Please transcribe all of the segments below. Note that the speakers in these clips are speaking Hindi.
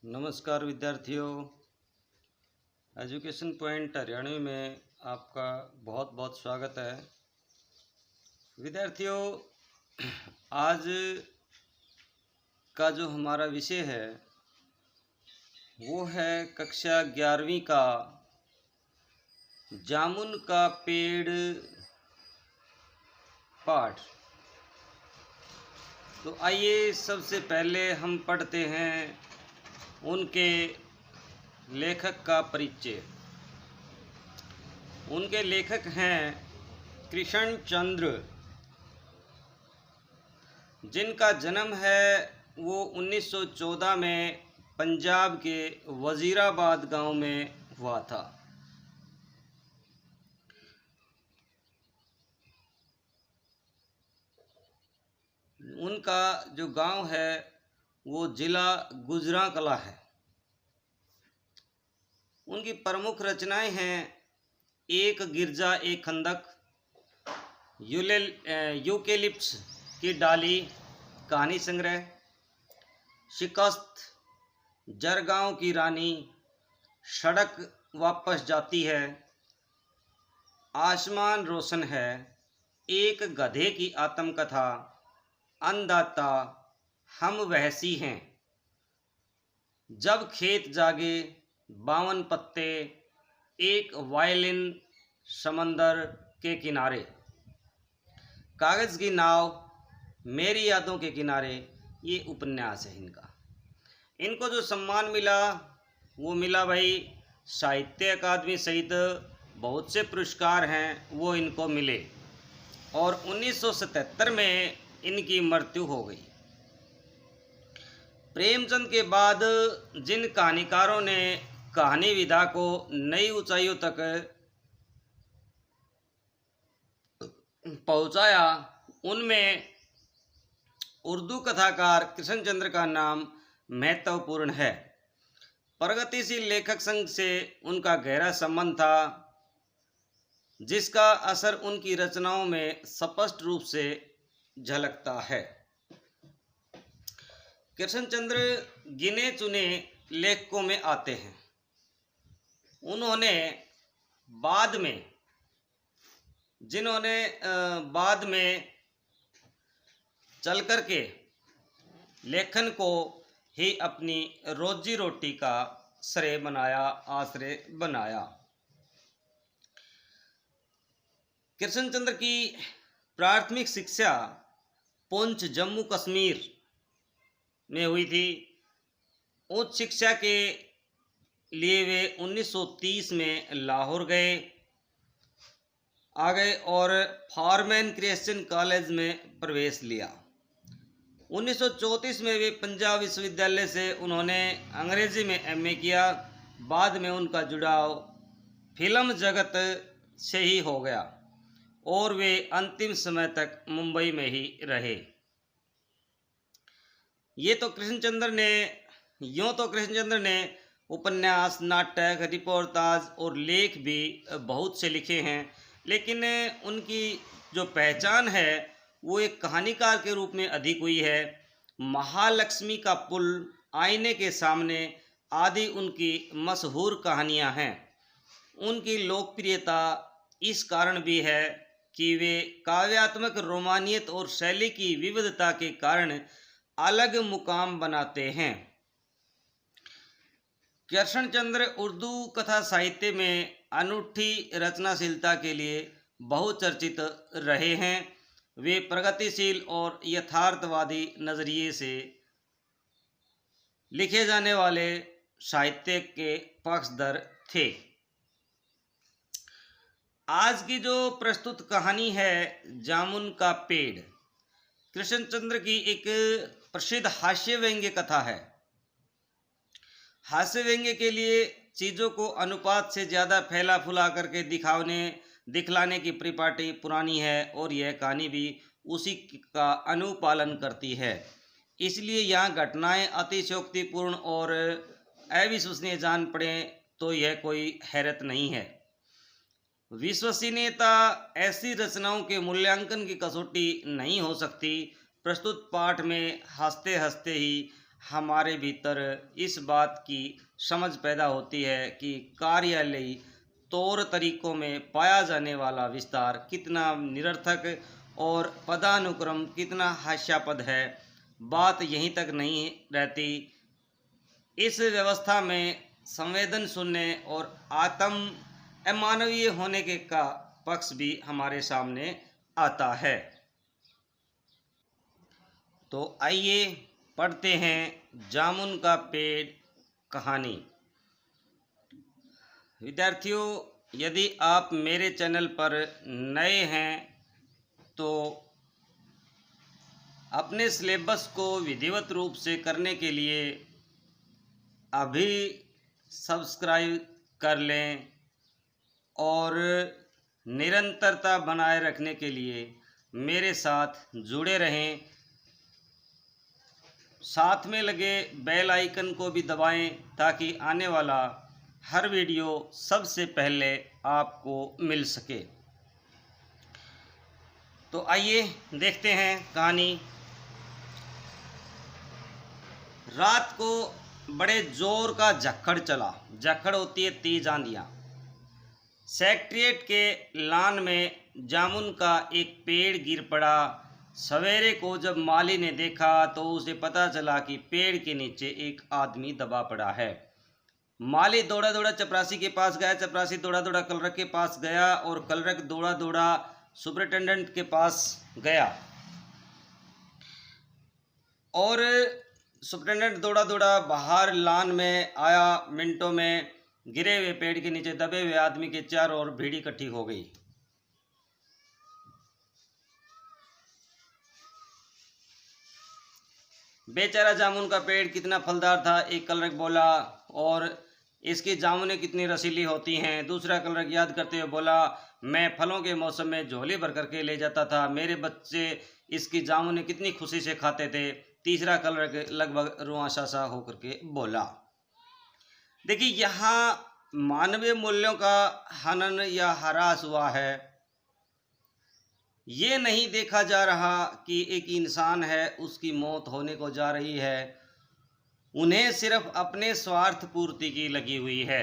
नमस्कार विद्यार्थियों। एजुकेशन पॉइंट हरियाणवी में आपका बहुत बहुत स्वागत है। विद्यार्थियों, आज का जो हमारा विषय है वो है कक्षा 11वीं का जामुन का पेड़ पाठ। तो आइए सबसे पहले हम पढ़ते हैं उनके लेखक का परिचय। उनके लेखक हैं कृष्ण चंद्र, जिनका जन्म है वो 1914 में पंजाब के वजीराबाद गांव में हुआ था। उनका जो गांव है वो जिला गुजरांवाला है। उनकी प्रमुख रचनाएं हैं एक गिरजा एक खंदक, यूकेलिप्स की डाली कहानी संग्रह, शिकस्त, जरगांव की रानी, सड़क वापस जाती है, आसमान रोशन है, एक गधे की आत्मकथा, अन्नदाता, हम वहसी हैं, जब खेत जागे, 52 पत्ते, एक वायलिन, समंदर के किनारे, कागज़ की नाव, मेरी यादों के किनारे, ये उपन्यास है इनको जो सम्मान मिला वो मिला भाई साहित्य अकादमी सहित बहुत से पुरस्कार हैं वो इनको मिले, और 1977 में इनकी मृत्यु हो गई। प्रेमचंद के बाद जिन कहानीकारों ने कहानी विधा को नई ऊंचाइयों तक पहुंचाया, उनमें उर्दू कथाकार कृष्णचंद्र का नाम महत्वपूर्ण है। प्रगतिशील लेखक संघ से उनका गहरा संबंध था, जिसका असर उनकी रचनाओं में स्पष्ट रूप से झलकता है। कृष्णचंद्र गिने चुने लेखकों में आते हैं। उन्होंने बाद में चल कर के लेखन को ही अपनी रोजी रोटी का आश्रय बनाया। कृष्णचंद्र की प्राथमिक शिक्षा पुंछ जम्मू कश्मीर में हुई थी। उच्च शिक्षा के लिए वे 1930 में लाहौर आ गए और फॉरमैन क्रिश्चियन कॉलेज में प्रवेश लिया। 1934 में वे पंजाब विश्वविद्यालय से उन्होंने अंग्रेजी में एमए किया। बाद में उनका जुड़ाव फिल्म जगत से ही हो गया और वे अंतिम समय तक मुंबई में ही रहे। तो कृष्णचंद्र ने उपन्यास, नाटक, रिपोर्टाज और लेख भी बहुत से लिखे हैं, लेकिन उनकी जो पहचान है वो एक कहानीकार के रूप में अधिक हुई है। महालक्ष्मी का पुल, आईने के सामने आदि उनकी मशहूर कहानियां हैं। उनकी लोकप्रियता इस कारण भी है कि वे काव्यात्मक रोमानियत और शैली की विविधता के कारण अलग मुकाम बनाते हैं। कृष्णचंद्र उर्दू कथा साहित्य में अनूठी रचनाशीलता के लिए बहुचर्चित रहे हैं। वे प्रगतिशील और यथार्थवादी नजरिए से लिखे जाने वाले साहित्य के पक्षधर थे। आज की जो प्रस्तुत कहानी है जामुन का पेड़, कृष्णचंद्र की एक प्रसिद्ध हास्य व्यंग्य कथा है। हास्य व्यंग्य के लिए चीज़ों को अनुपात से ज़्यादा फैला फुला करके दिखलाने की परिपाटी पुरानी है, और यह कहानी भी उसी का अनुपालन करती है। इसलिए यहाँ घटनाएं अतिशयोक्तिपूर्ण और अविश्वसनीय जान पड़े तो यह कोई हैरत नहीं है। विश्वसनीयता ऐसी रचनाओं के मूल्यांकन की कसौटी नहीं हो सकती। प्रस्तुत पाठ में हंसते हंसते ही हमारे भीतर इस बात की समझ पैदा होती है कि कार्यालयी तौर तरीकों में पाया जाने वाला विस्तार कितना निरर्थक और पदानुक्रम कितना हास्यास्पद है। बात यहीं तक नहीं रहती, इस व्यवस्था में संवेदन शून्य और आत्म अमानवीय होने के का पक्ष भी हमारे सामने आता है। तो आइए पढ़ते हैं जामुन का पेड़ कहानी। विद्यार्थियों, यदि आप मेरे चैनल पर नए हैं तो अपने सिलेबस को विधिवत रूप से करने के लिए अभी सब्सक्राइब कर लें और निरंतरता बनाए रखने के लिए मेरे साथ जुड़े रहें। साथ में लगे बेल आइकन को भी दबाएं ताकि आने वाला हर वीडियो सबसे पहले आपको मिल सके। तो आइए देखते हैं कहानी। रात को बड़े जोर का झक्कड़ चला। झक्कड़ होती है तेज आंधियाँ। सेक्रेटेरिएट के लॉन में जामुन का एक पेड़ गिर पड़ा। सवेरे को जब माली ने देखा तो उसे पता चला कि पेड़ के नीचे एक आदमी दबा पड़ा है। माली दौड़ा दौड़ा चपरासी के पास गया। चपरासी दौड़ा दौड़ा कलरक के पास गया और कलरक दौड़ा दौड़ा सुपरिटेंडेंट के पास गया और सुपरिटेंडेंट दौड़ा दौड़ा बाहर लॉन में आया। मिनटों में गिरे हुए पेड़ के नीचे दबे हुए आदमी के चारों ओर भीड़ इकट्ठी हो गई। बेचारा जामुन का पेड़ कितना फलदार था, एक कलरक बोला, और इसकी जामुनें कितनी रसीली होती हैं। दूसरा कलरक याद करते हुए बोला, मैं फलों के मौसम में झोली भर करके ले जाता था, मेरे बच्चे इसकी जामुनें कितनी खुशी से खाते थे। तीसरा कलरक लगभग रुआंसा सा होकर के बोला। देखिए, यहाँ मानवीय मूल्यों का हनन या ह्रास हुआ है। ये नहीं देखा जा रहा कि एक इंसान है, उसकी मौत होने को जा रही है। उन्हें सिर्फ अपने स्वार्थ पूर्ति की लगी हुई है।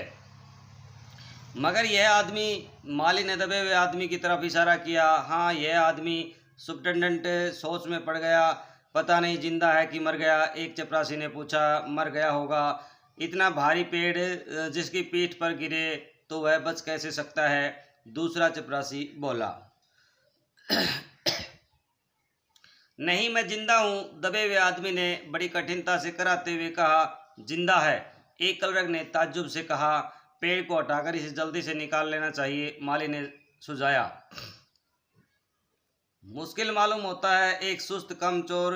मगर यह आदमी, माली ने दबे हुए आदमी की तरफ इशारा किया। हाँ, यह आदमी, सुपरिटेंडेंट सोच में पड़ गया, पता नहीं जिंदा है कि मर गया। एक चपरासी ने पूछा, मर गया होगा, इतना भारी पेड़ जिसकी पीठ पर गिरे तो वह बच कैसे सकता है। दूसरा चपरासी बोला, नहीं, मैं जिंदा हूं। दबे हुए आदमी ने बड़ी कठिनता से कराते हुए कहा, जिंदा है। एक कलरक ने ताज्जुब से कहा, पेड़ को हटाकर इसे जल्दी से निकाल लेना चाहिए, माली ने सुझाया। मुश्किल मालूम होता है, एक सुस्त, कमजोर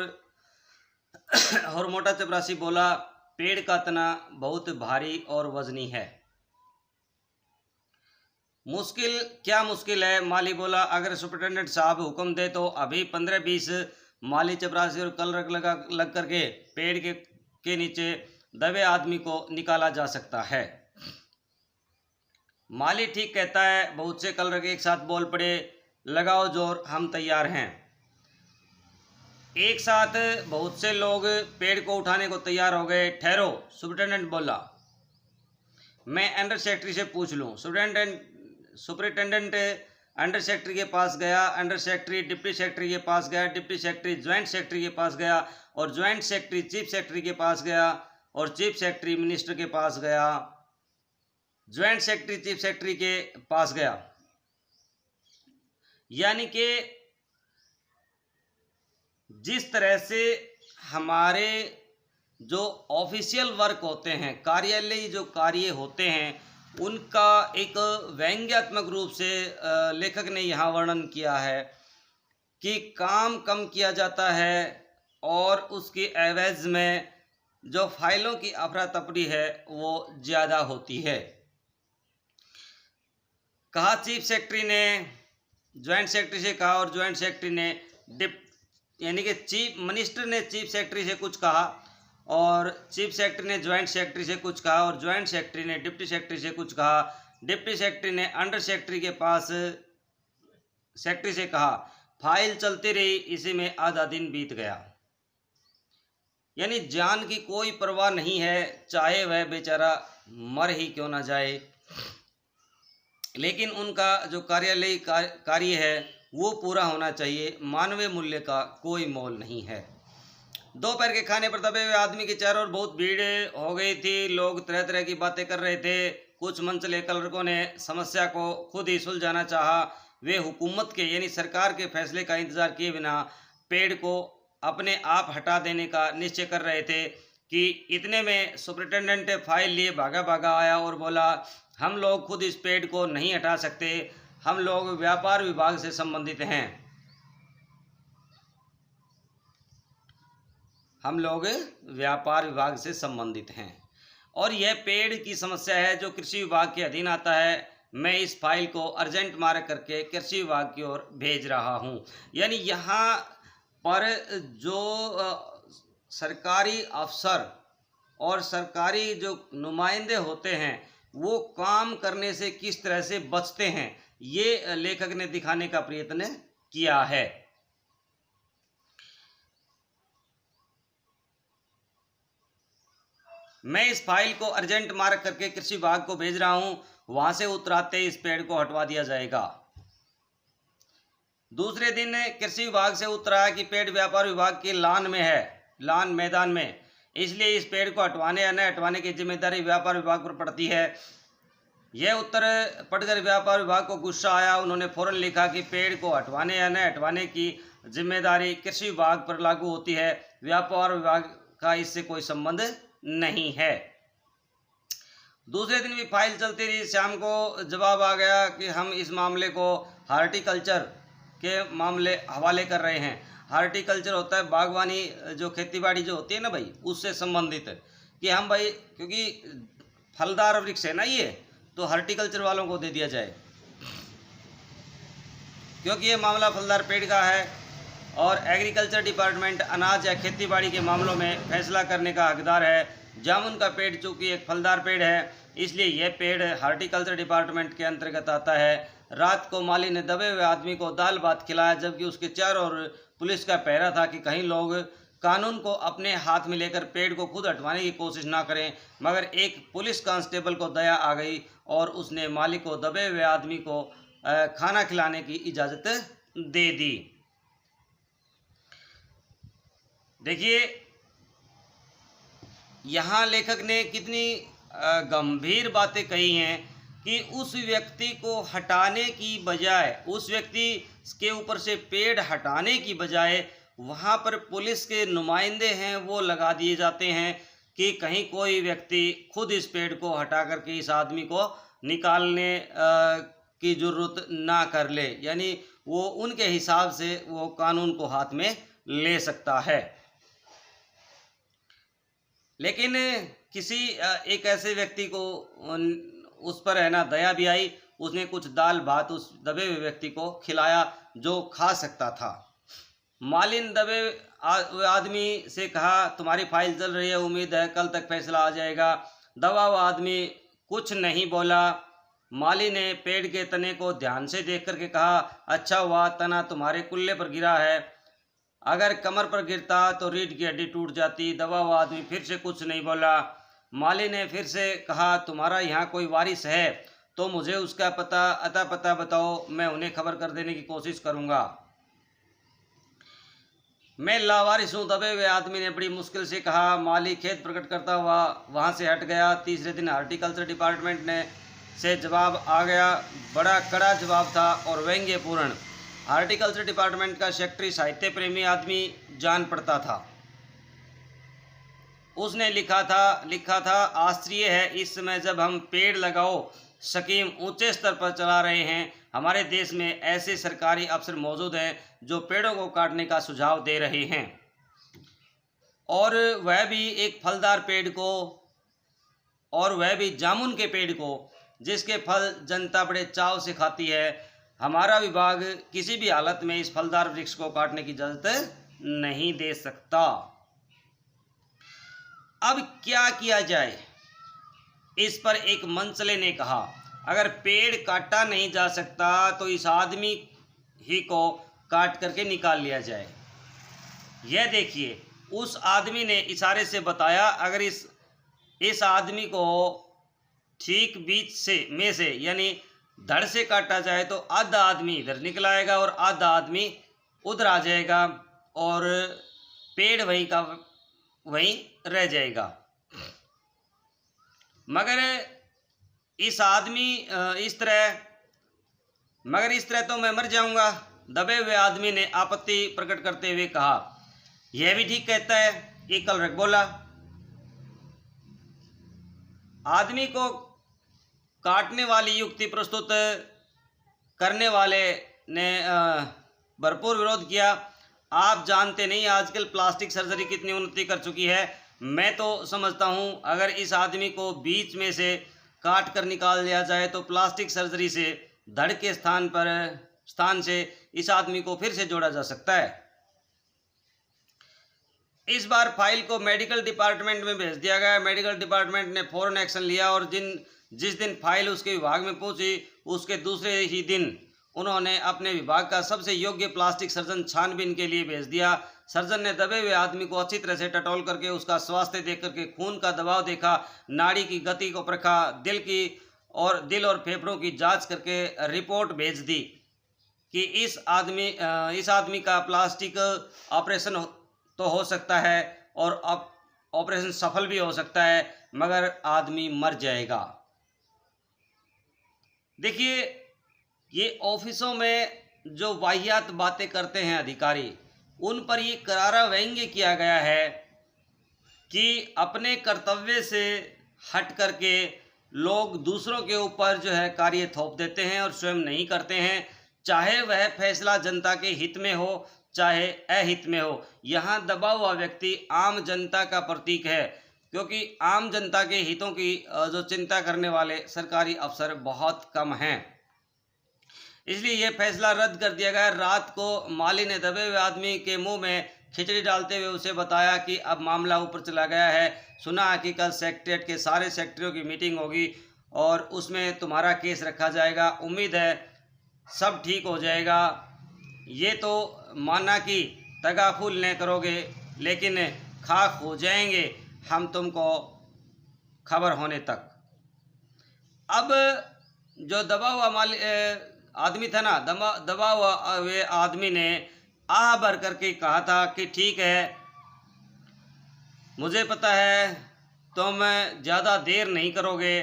और मोटा चपरासी बोला, पेड़ का तना बहुत भारी और वजनी है। मुश्किल क्या मुश्किल है, माली बोला, अगर सुपरिटेंडेंट साहब हुक्म दे तो अभी 15-20 माली चपरासी और कलरक लग करके पेड़ के नीचे दबे आदमी को निकाला जा सकता है। माली ठीक कहता है। बहुत से कलरक एक साथ बोल पड़े, लगाओ जोर, हम तैयार हैं। एक साथ बहुत से लोग पेड़ को उठाने को तैयार हो गए। ठहरो, सुपरिटेंडेंट बोला, मैं अंडर सेक्रेटरी से पूछ लूँ। सुपरिटेंडेंट अंडर सेक्रेटरी के पास गया। अंडर सेक्रेटरी डिप्टी सेक्रेटरी के पास गया। डिप्टी सेक्रेटरी ज्वाइंट सेक्रेटरी के पास गया और ज्वाइंट सेक्रेटरी चीफ सेक्रेटरी के पास गया और चीफ सेक्रेटरी मिनिस्टर के पास गया। ज्वाइंट सेक्रेटरी चीफ सेक्रेटरी के पास गया। यानी कि जिस तरह से हमारे जो ऑफिशियल वर्क होते हैं, कार्यालयी जो कार्य होते हैं, उनका एक व्यंग्यात्मक रूप से लेखक ने यहाँ वर्णन किया है कि काम कम किया जाता है और उसके एवज में जो फाइलों की अफरा तफरी है वो ज़्यादा होती है। कहा चीफ सेक्रेटरी ने ज्वाइंट सेक्रेटरी से कहा और ज्वाइंट सेक्रेटरी ने यानी कि चीफ मिनिस्टर ने चीफ सेक्रेटरी से कुछ कहा और चीफ सेक्रेटरी ने ज्वाइंट सेक्रेटरी से कुछ कहा और ज्वाइंट सेक्रेटरी ने डिप्टी सेक्रेटरी से कुछ कहा। डिप्टी सेक्रेटरी ने अंडर सेक्रेटरी के पास सेक्रेटरी से कहा। फाइल चलती रही, इसी में आधा दिन बीत गया। यानी जान की कोई परवाह नहीं है, चाहे वह बेचारा मर ही क्यों ना जाए। लेकिन उनका जो कार्यालयी कार्य है वो पूरा होना चाहिए, मानवीय मूल्य का कोई मोल नहीं है। दोपहर के खाने पर दबे हुए आदमी के चारों ओर बहुत भीड़ हो गई थी। लोग तरह तरह की बातें कर रहे थे। कुछ मंचले कलरकों ने समस्या को खुद ही सुलझाना चाहा। वे हुकूमत के यानी सरकार के फैसले का इंतजार किए बिना पेड़ को अपने आप हटा देने का निश्चय कर रहे थे कि इतने में सुपरिटेंडेंट फाइल लिए भागा भागा आया और बोला, हम लोग खुद इस पेड़ को नहीं हटा सकते, हम लोग व्यापार विभाग से संबंधित हैं, हम लोग व्यापार विभाग से संबंधित हैं और यह पेड़ की समस्या है जो कृषि विभाग के अधीन आता है। मैं इस फाइल को अर्जेंट मार्क करके कृषि विभाग की ओर भेज रहा हूं। यानी यहाँ पर जो सरकारी अफसर और सरकारी जो नुमाइंदे होते हैं वो काम करने से किस तरह से बचते हैं, ये लेखक ने दिखाने का प्रयत्न किया है। मैं इस फाइल को अर्जेंट मार्क करके कृषि विभाग को भेज रहा हूं, वहां से उतराते इस पेड़ को हटवा दिया जाएगा। दूसरे दिन कृषि विभाग से उत्तरा कि पेड़ व्यापार विभाग के लान में है, लान मैदान में, इसलिए इस पेड़ को हटवाने या न हटवाने की जिम्मेदारी व्यापार विभाग पर पड़ती है। यह उत्तर पढ़कर व्यापार विभाग को गुस्सा आया। उन्होंने फौरन लिखा कि पेड़ को हटवाने या न हटवाने की जिम्मेदारी कृषि विभाग पर लागू होती है, व्यापार विभाग का इससे कोई संबंध नहीं है। दूसरे दिन भी फाइल चलती रही। शाम को जवाब आ गया कि हम इस मामले को हार्टिकल्चर के मामले हवाले कर रहे हैं। हार्टिकल्चर होता है बागवानी, जो खेतीबाड़ी जो होती है ना भाई, उससे संबंधित कि हम भाई, क्योंकि फलदार वृक्ष है ना ये, तो हार्टिकल्चर वालों को दे दिया जाए, क्योंकि ये मामला फलदार पेड़ का है और एग्रीकल्चर डिपार्टमेंट अनाज या खेतीबाड़ी के मामलों में फैसला करने का हकदार है। जामुन का पेड़ चूँकि एक फलदार पेड़ है, इसलिए यह पेड़ हार्टिकल्चर डिपार्टमेंट के अंतर्गत आता है। रात को माली ने दबे हुए आदमी को दाल भात खिलाया, जबकि उसके चारों ओर पुलिस का पहरा था कि कहीं लोग कानून को अपने हाथ में लेकर पेड़ को खुद हटवाने की कोशिश ना करें। मगर एक पुलिस कांस्टेबल को दया आ गई और उसने माली को दबे हुए आदमी को खाना खिलाने की इजाज़त दे दी। देखिए यहाँ लेखक ने कितनी गंभीर बातें कही हैं कि उस व्यक्ति को हटाने की बजाय, उस व्यक्ति के ऊपर से पेड़ हटाने की बजाय वहाँ पर पुलिस के नुमाइंदे हैं वो लगा दिए जाते हैं कि कहीं कोई व्यक्ति खुद इस पेड़ को हटा करके इस आदमी को निकालने की ज़रूरत ना कर ले। यानी वो उनके हिसाब से वो कानून को हाथ में ले सकता है। लेकिन किसी एक ऐसे व्यक्ति को उस पर है ना दया भी आई, उसने कुछ दाल भात उस दबे हुए व्यक्ति को खिलाया जो खा सकता था। माली ने दबे हुए आदमी से कहा, तुम्हारी फाइल चल रही है, उम्मीद है कल तक फैसला आ जाएगा। दबा हुआ आदमी कुछ नहीं बोला। माली ने पेड़ के तने को ध्यान से देख करके कहा, अच्छा हुआ तना तुम्हारे कुल्ले पर गिरा है, अगर कमर पर गिरता तो रीढ़ की हड्डी टूट जाती। दबा हुआ आदमी फिर से कुछ नहीं बोला। माली ने फिर से कहा, तुम्हारा यहाँ कोई वारिस है तो मुझे उसका पता बताओ, मैं उन्हें खबर कर देने की कोशिश करूँगा। मैं लावारिस हूँ, दबे हुए आदमी ने बड़ी मुश्किल से कहा। माली खेद प्रकट करता हुआ वहाँ से हट गया। तीसरे दिन हार्टिकल्चर डिपार्टमेंट से जवाब आ गया। बड़ा कड़ा जवाब था और व्यंग्यपूर्ण। हार्टिकल्चर डिपार्टमेंट का सेक्रेटरी साहित्य प्रेमी आदमी जान पड़ता था। उसने लिखा था आश्चर्य है इस समय जब हम पेड़ लगाओ स्कीम ऊंचे स्तर पर चला रहे हैं, हमारे देश में ऐसे सरकारी अफसर मौजूद हैं जो पेड़ों को काटने का सुझाव दे रहे हैं, और वह भी एक फलदार पेड़ को, और वह भी जामुन के पेड़ को जिसके फल जनता बड़े चाव से खाती है। हमारा विभाग किसी भी हालत में इस फलदार वृक्ष को काटने की इजाजत नहीं दे सकता। अब क्या किया जाए, इस पर एक मंचले ने कहा, अगर पेड़ काटा नहीं जा सकता तो इस आदमी ही को काट करके निकाल लिया जाए। यह देखिए उस आदमी ने इशारे से बताया, अगर इस आदमी को ठीक बीच से में से यानी धड़ से काटा जाए तो आधा आदमी इधर निकल आएगा और आधा आदमी उधर आ जाएगा और पेड़ वहीं का वहीं रह जाएगा। मगर इस आदमी इस तरह मगर इस तरह तो मैं मर जाऊंगा। दबे हुए आदमी ने आपत्ति प्रकट करते हुए कहा, यह भी ठीक कहता है, एक कलरक बोला। आदमी को काटने वाली युक्ति प्रस्तुत करने वाले ने भरपूर विरोध किया। आप जानते नहीं आजकल प्लास्टिक सर्जरी कितनी उन्नति कर चुकी है। मैं तो समझता हूँ अगर इस आदमी को बीच में से काट कर निकाल दिया जाए तो प्लास्टिक सर्जरी से धड़ के स्थान से इस आदमी को फिर से जोड़ा जा सकता है। इस बार फाइल को मेडिकल डिपार्टमेंट में भेज दिया गया। मेडिकल डिपार्टमेंट ने फौरन एक्शन लिया और जिस दिन फाइल उसके विभाग में पहुंची उसके दूसरे ही दिन उन्होंने अपने विभाग का सबसे योग्य प्लास्टिक सर्जन छानबीन के लिए भेज दिया। सर्जन ने दबे हुए आदमी को अच्छी तरह से टटोल करके उसका स्वास्थ्य देख करके खून का दबाव देखा, नाड़ी की गति को परखा, दिल और फेफड़ों की जांच करके रिपोर्ट भेज दी कि इस आदमी का प्लास्टिक ऑपरेशन तो हो सकता है और अब ऑपरेशन सफल भी हो सकता है, मगर आदमी मर जाएगा। देखिए, ये ऑफिसों में जो वाहियात बातें करते हैं अधिकारी, उन पर ये करारा व्यंग्य किया गया है कि अपने कर्तव्य से हट करके लोग दूसरों के ऊपर जो है कार्य थोप देते हैं और स्वयं नहीं करते हैं, चाहे वह फैसला जनता के हित में हो चाहे अहित में हो। यहाँ दबा हुआ व्यक्ति आम जनता का प्रतीक है, क्योंकि आम जनता के हितों की जो चिंता करने वाले सरकारी अफसर बहुत कम हैं, इसलिए यह फैसला रद्द कर दिया गया। रात को माली ने दबे हुए आदमी के मुंह में खिचड़ी डालते हुए उसे बताया कि अब मामला ऊपर चला गया है। सुना है कि कल सेक्रेटेरिएट के सारे सेक्रेटरियों की मीटिंग होगी और उसमें तुम्हारा केस रखा जाएगा। उम्मीद है सब ठीक हो जाएगा। ये तो माना कि तगाफुल नहीं करोगे, लेकिन खाक हो जाएंगे हम तुमको खबर होने तक। अब जो दबा हुआ आदमी था ना, दबा हुआ वे आदमी ने आह भर करके कहा था कि ठीक है, मुझे पता है तुम ज़्यादा देर नहीं करोगे,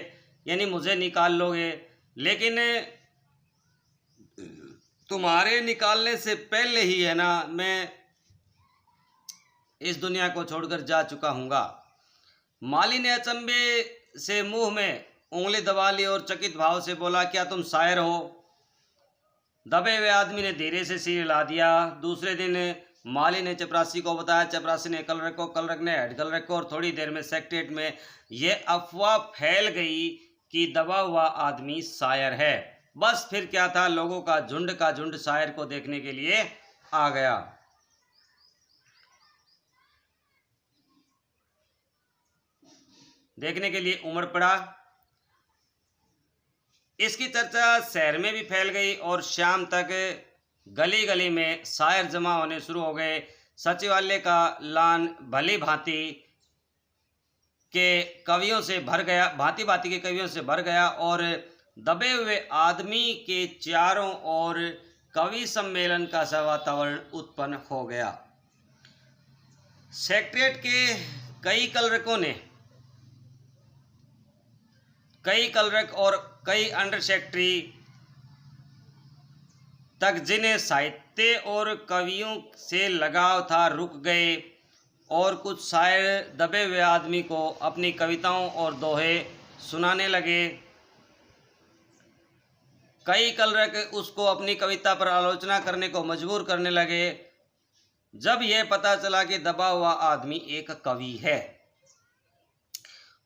यानी मुझे निकाल लोगे, लेकिन तुम्हारे निकालने से पहले ही है ना मैं इस दुनिया को छोड़कर जा चुका हूँगा। माली ने अचंभे से मुंह में उंगली दबा ली और चकित भाव से बोला, क्या तुम शायर हो? दबे हुए आदमी ने धीरे से सिर हिला दिया। दूसरे दिन माली ने चपरासी को बताया, चपरासी ने कलरक ने हेड कलरक को, और थोड़ी देर में सेक्रेटेरिएट में यह अफवाह फैल गई कि दबा हुआ आदमी शायर है। बस फिर क्या था, लोगों का झुंड शायर को देखने के लिए आ गया। देखने के लिए उमड़ पड़ा। इसकी चर्चा शहर में भी फैल गई और शाम तक गली गली में शायर जमा होने शुरू हो गए। सचिवालय का लान भली भांति के कवियों से भर गया, भांति भांति के कवियों से भर गया और दबे हुए आदमी के चारों ओर कवि सम्मेलन का सा वातावरण उत्पन्न हो गया। सेक्रेटेरिएट के कई कलरक और कई अंडर सेक्रेटरी तक जिन्हें साहित्य और कवियों से लगाव था रुक गए और कुछ शायर दबे हुए आदमी को अपनी कविताओं और दोहे सुनाने लगे। कई कलरक उसको अपनी कविता पर आलोचना करने को मजबूर करने लगे। जब यह पता चला कि दबा हुआ आदमी एक कवि है,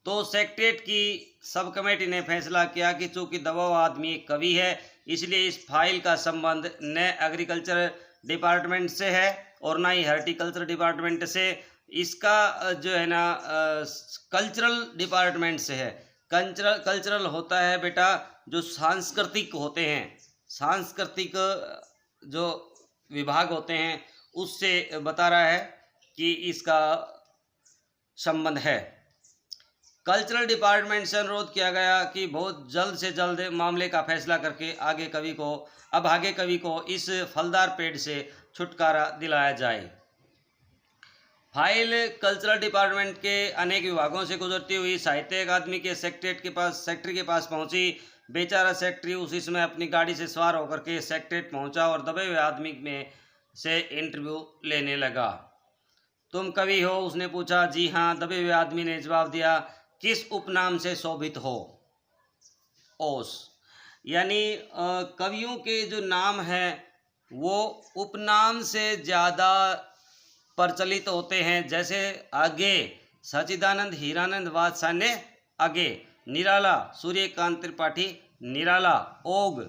तो सेक्रेटेरिएट की सब कमेटी ने फैसला किया कि चूंकि दबा हुआ आदमी एक कवि है, इसलिए इस फाइल का संबंध न एग्रीकल्चर डिपार्टमेंट से है और ना ही हॉर्टिकल्चर डिपार्टमेंट से, इसका जो है ना कल्चरल डिपार्टमेंट से है। कल्चरल होता है बेटा जो सांस्कृतिक होते हैं, सांस्कृतिक जो विभाग होते हैं उससे बता रहा है। कि इसका संबंध है। कल्चरल डिपार्टमेंट से अनुरोध किया गया कि बहुत जल्द से जल्द मामले का फैसला करके आगे कवि को इस फलदार पेड़ से छुटकारा दिलाया जाए। फाइल कल्चरल डिपार्टमेंट के अनेक विभागों से गुजरती हुई साहित्य अकादमी के सेक्रेटरी के पास पहुंची। बेचारा सेक्रेटरी उसी समय अपनी गाड़ी से सवार होकर के सेक्रेटरीट पहुंचा और दबे हुए आदमी में से इंटरव्यू लेने लगा। तुम कवि हो? उसने पूछा। जी हाँ, दबे हुए आदमी ने जवाब दिया। किस उपनाम से शोभित हो? ओस। यानी कवियों के जो नाम हैं वो उपनाम से ज़्यादा प्रचलित होते हैं। जैसे आगे सचिदानंद हीरानंद बादशाह ने आगे, निराला सूर्यकांत त्रिपाठी निराला, ओग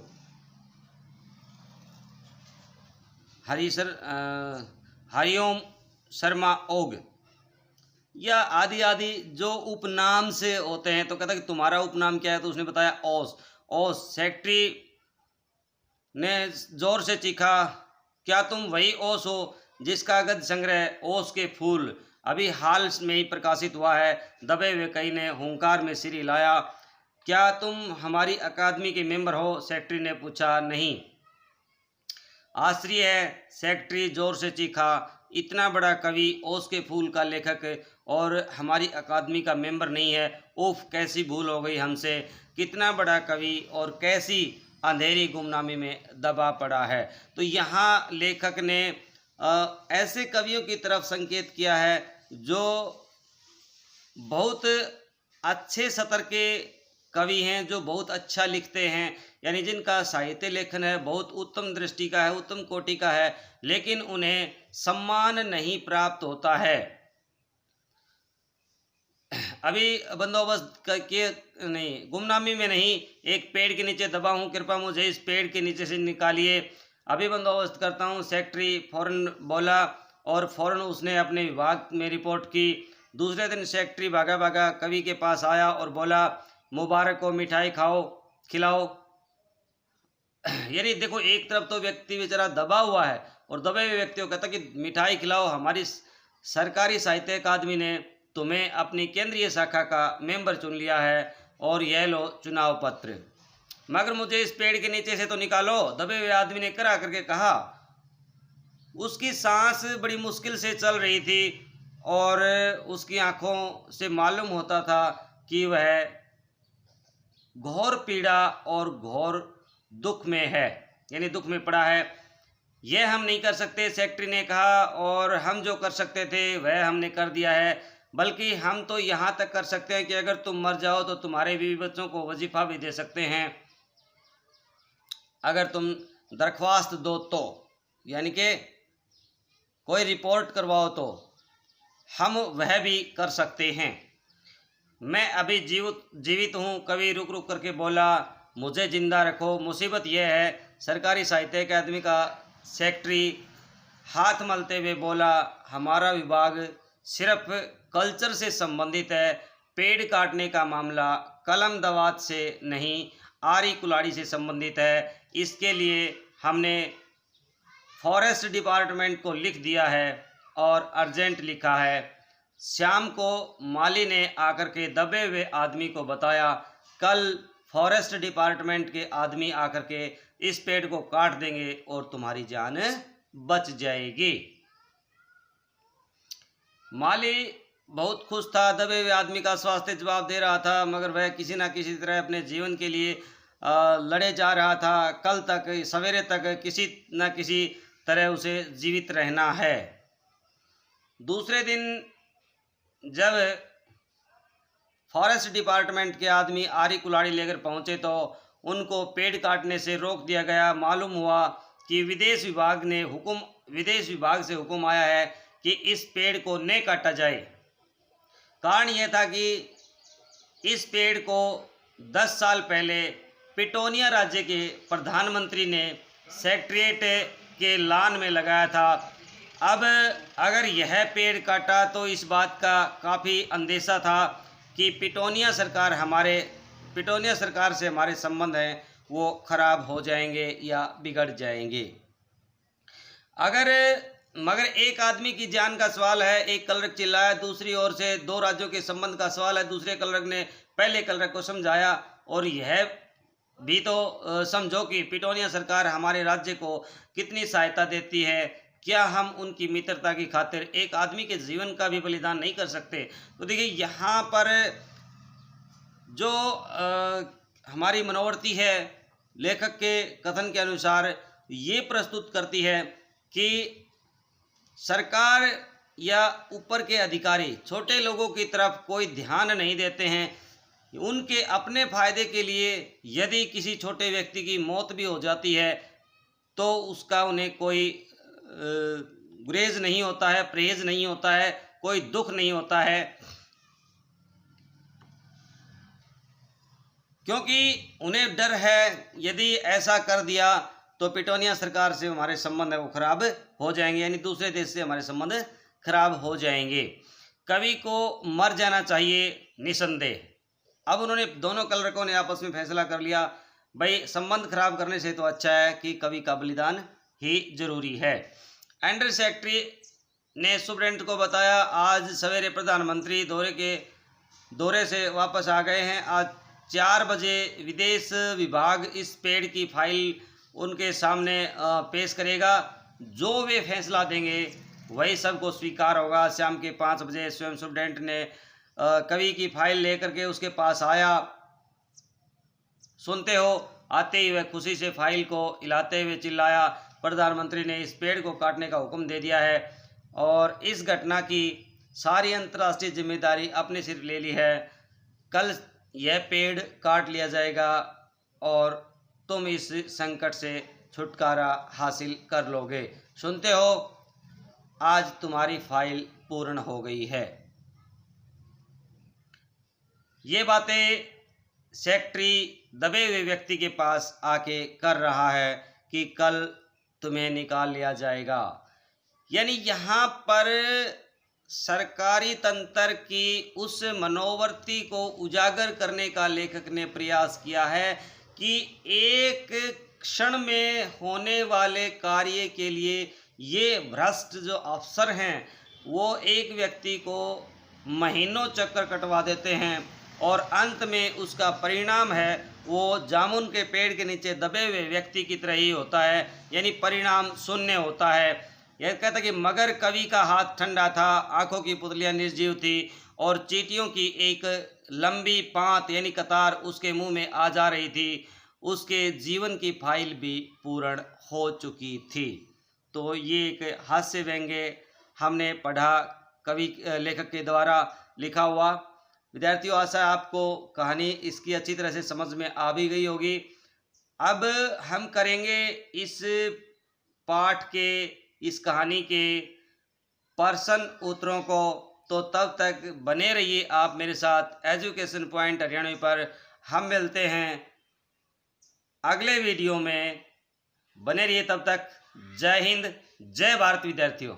हरिओम शर्मा ओग, या आदि आदि जो उपनाम से होते हैं। तो कहता कि तुम्हारा उपनाम क्या है? तो उसने बताया ओस। ओस। सेक्रेटरी ने जोर से चीखा, क्या तुम वही ओस हो जिसका गद्य संग्रह ओस के फूल अभी हाल में ही प्रकाशित हुआ है? दबे हुए कई ने हुंकार में सिर हिलाया। क्या तुम हमारी अकादमी के मेंबर हो? सेक्रेटरी ने पूछा। नहीं। आश्चर्य है, सेक्रेटरी जोर से चीखा, इतना बड़ा कवि, ओस के फूल का लेखक और हमारी अकादमी का मेंबर नहीं है? उफ, कैसी भूल हो गई हमसे। कितना बड़ा कवि और कैसी अंधेरी गुमनामी में दबा पड़ा है। तो यहाँ लेखक ने ऐसे कवियों की तरफ संकेत किया है जो बहुत अच्छे स्तर के कवि हैं, जो बहुत अच्छा लिखते हैं, यानी जिनका साहित्य लेखन है बहुत उत्तम दृष्टि का है, उत्तम कोटि का है, लेकिन उन्हें सम्मान नहीं प्राप्त होता है। अभी बंदोबस्त के नहीं, गुमनामी में नहीं, एक पेड़ के नीचे दबा हूँ, कृपया मुझे इस पेड़ के नीचे से निकालिए, अभी बंदोबस्त करता हूँ। सेक्रेटरी फौरन बोला और फौरन उसने अपने विभाग में रिपोर्ट की। दूसरे दिन सेक्रेटरी भागा भागा कवि के पास आया और बोला, मुबारक हो, मिठाई खाओ, खिलाओ। यानी देखो, एक तरफ तो व्यक्ति बेचारा दबा हुआ है और दबे हुए व्यक्ति को कहता कि मिठाई खिलाओ, हमारी सरकारी साहित्य अकादमी ने तुम्हें अपनी केंद्रीय शाखा का मेंबर चुन लिया है और यह लो चुनाव पत्र, मगर मुझे इस पेड़ के नीचे से तो निकालो। दबे हुए आदमी ने करा करके कहा। उसकी सांस बड़ी मुश्किल से चल रही थी और उसकी आंखों से मालूम होता था कि वह घोर पीड़ा और घोर दुख में है, यानी दुख में पड़ा है। यह हम नहीं कर सकते, सेक्रेटरी ने कहा, और हम जो कर सकते थे वह हमने कर दिया है। बल्कि हम तो यहाँ तक कर सकते हैं कि अगर तुम मर जाओ तो तुम्हारे बीवी बच्चों को वजीफा भी दे सकते हैं, अगर तुम दरख्वास्त दो तो, यानी कि कोई रिपोर्ट करवाओ तो हम वह भी कर सकते हैं। मैं अभी जीवित हूँ, कवि रुक रुक करके बोला, मुझे जिंदा रखो। मुसीबत यह है, सरकारी साहित्य अकादमी का सेक्रेटरी हाथ मलते हुए बोला, हमारा विभाग सिर्फ कल्चर से संबंधित है, पेड़ काटने का मामला कलम दवात से नहीं, आरी कुलाड़ी से संबंधित है। इसके लिए हमने फॉरेस्ट डिपार्टमेंट को लिख दिया है और अर्जेंट लिखा है। शाम को माली ने आकर के दबे हुए आदमी को बताया, कल फॉरेस्ट डिपार्टमेंट के आदमी आकर के इस पेड़ को काट देंगे और तुम्हारी जान बच जाएगी। माली बहुत खुश था, दबे हुए आदमी का स्वास्थ्य जवाब दे रहा था, मगर वह किसी न किसी तरह अपने जीवन के लिए लड़े जा रहा था। कल तक, सवेरे तक किसी न किसी तरह उसे जीवित रहना है। दूसरे दिन जब फॉरेस्ट डिपार्टमेंट के आदमी आरी कुलाड़ी लेकर पहुंचे तो उनको पेड़ काटने से रोक दिया गया। मालूम हुआ कि विदेश विभाग से हुक्म आया है कि इस पेड़ को न काटा जाए। कारण यह था कि इस पेड़ को 10 साल पहले पिटोनिया राज्य के प्रधानमंत्री ने सेक्रेटरीट के लॉन में लगाया था। अब अगर यह पेड़ काटा तो इस बात का काफ़ी अंदेशा था कि पिटोनिया सरकार से हमारे संबंध हैं वो खराब हो जाएंगे या बिगड़ जाएंगे। अगर मगर एक आदमी की जान का सवाल है, एक क्लर्क चिल्लाया, दूसरी ओर से दो राज्यों के संबंध का सवाल है, दूसरे क्लर्क ने पहले क्लर्क को समझाया। और यह भी तो समझो कि पिटोनिया सरकार हमारे राज्य को कितनी सहायता देती है। क्या हम उनकी मित्रता की खातिर एक आदमी के जीवन का भी बलिदान नहीं कर सकते? तो देखिए, यहाँ पर जो हमारी मनोवर्ती है, लेखक के कथन के अनुसार ये प्रस्तुत करती है कि सरकार या ऊपर के अधिकारी छोटे लोगों की तरफ कोई ध्यान नहीं देते हैं। उनके अपने फायदे के लिए यदि किसी छोटे व्यक्ति की मौत भी हो जाती है तो उसका उन्हें कोई गुरेज नहीं होता है, परहेज नहीं होता है, कोई दुख नहीं होता है, क्योंकि उन्हें डर है यदि ऐसा कर दिया तो पिटोनिया सरकार से हमारे संबंध है वो खराब हो जाएंगे, यानी दूसरे देश से हमारे संबंध खराब हो जाएंगे। कवि को मर जाना चाहिए निसंदेह। अब उन्होंने दोनों क्लर्कों ने आपस में फैसला कर लिया, भाई संबंध खराब करने से तो अच्छा है कि कवि का बलिदान ही जरूरी है। अंडर सेक्रेटरी ने सुप्रिटेंडेंट को बताया, आज सवेरे प्रधानमंत्री दौरे से वापस आ गए हैं। आज 4 बजे विदेश विभाग इस पेड़ की फाइल उनके सामने पेश करेगा। जो वे फैसला देंगे वही सबको स्वीकार होगा। शाम के 5 बजे स्वयं सुप्रिटेंडेंट ने कवि की फाइल लेकर के उसके पास आया। सुनते हो, आते ही वह खुशी से फाइल को हिलाते हुए चिल्लाया, प्रधानमंत्री ने इस पेड़ को काटने का हुक्म दे दिया है और इस घटना की सारी अंतर्राष्ट्रीय जिम्मेदारी अपने सिर ले ली है। कल यह पेड़ काट लिया जाएगा और तुम इस संकट से छुटकारा हासिल कर लोगे। सुनते हो, आज तुम्हारी फाइल पूर्ण हो गई है। ये बातें सेक्रेटरी दबे हुए व्यक्ति के पास आके कर रहा है कि कल तुम्हें निकाल लिया जाएगा। यानी यहाँ पर सरकारी तंत्र की उस मनोवृत्ति को उजागर करने का लेखक ने प्रयास किया है कि एक क्षण में होने वाले कार्य के लिए ये भ्रष्ट जो अफसर हैं वो एक व्यक्ति को महीनों चक्कर कटवा देते हैं और अंत में उसका परिणाम है वो जामुन के पेड़ के नीचे दबे हुए व्यक्ति की तरह ही होता है, यानी परिणाम शून्य होता है। यह कहता कि मगर कवि का हाथ ठंडा था, आंखों की पुतलियां निर्जीव थी और चींटियों की एक लंबी पांत यानी कतार उसके मुंह में आ जा रही थी। उसके जीवन की फाइल भी पूर्ण हो चुकी थी। तो ये एक हास्य व्यंग्य हमने पढ़ा, कवि लेखक के द्वारा लिखा हुआ। विद्यार्थियों, आशा है आपको कहानी इसकी अच्छी तरह से समझ में आ भी गई होगी। अब हम करेंगे इस पाठ के, इस कहानी के प्रश्न उत्तरों को, तो तब तक बने रहिए आप मेरे साथ एजुकेशन पॉइंट हरियाणवी पर। हम मिलते हैं अगले वीडियो में, बने रहिए तब तक। जय हिंद, जय भारत विद्यार्थियों।